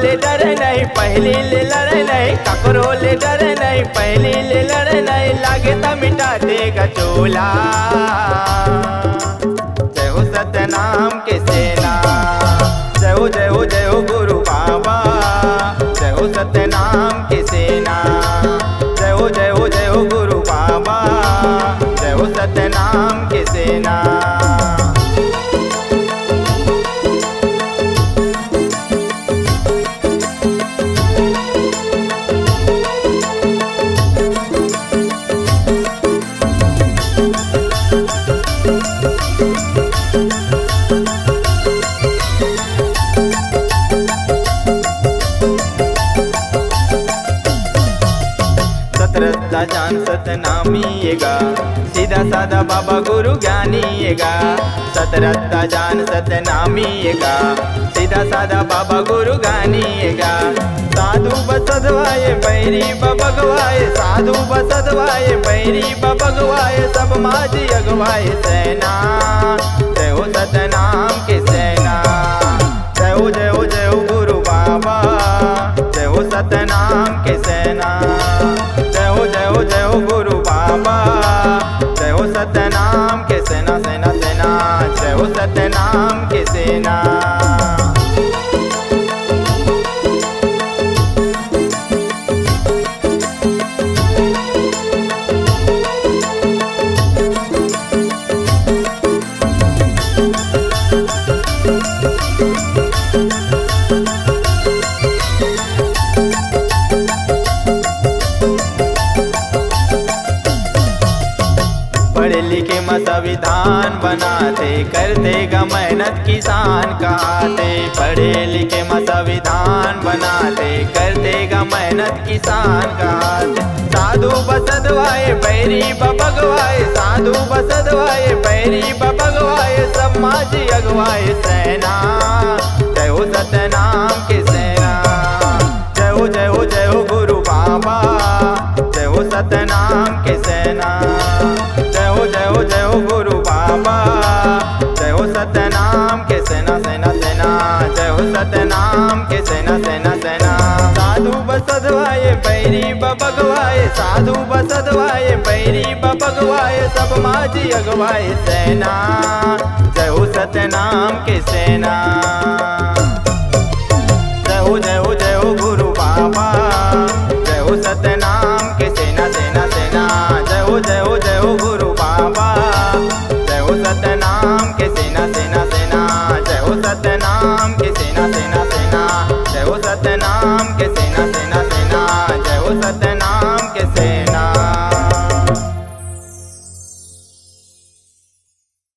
ले डर नहीं, पहली ले लड़ नहीं, ककरो ले डर नहीं, पहली ले लड़ नहीं, लागे त मिटा देगा चोला। जय हो सतनाम के सेना, जय हो जय हो जय हो गुरु बाबा, जय हो सतनाम के सेना, जय हो जय हो जय हो गुरु बाबा, जय हो सतनाम के सेना। सतरत्ता जान सतनामीएगा, सीधा साधा बाबा गुरु ज्ञानीएगा। सतरत्ता जान सतनामीएगा, सीधा साधा बाबा गुरु ज्ञानीएगा। साधु बसदवाए बैरी बबगवाए, साधु बसदवाए बैरी बबगवाए, सब माझी अगवाए सेना। जय हो सतनाम के सेना, जय हो जय हो जय हो गुरु बाबा, जय हो सतनाम के सेना, जय हो जय हो जय हो गुरु बाबा, जय हो सतनाम के सेना सेना सेना, जय हो सतनाम के सेना। पढ़े लिखे में संविधान बनाते, कर देगा मेहनत किसान कहते। पढ़े लिखे में संविधान बनाते, कर देगा मेहनत किसान कहते। साधु बसदवाए बैरी बबगवाए, साधु बसदवाए बैरी बबगवाए, सब माझी अगवाए सेना। जय हो सतनाम के सेना, जय हो जय हो जय हो गुरु बाबा, जय हो सतनाम के सेना, जय हो जय हो जय हो गुरु बाबा, जय हो सतनाम के सेना सेना सेना, जय हो सतनाम के सेना सेना सेना। साधु बसदवाए बैरी बबगवाए, साधु बसदवाए बैरी बबगवाए, सब माझी अगवाए सेना। जय हो सतनाम के सेना।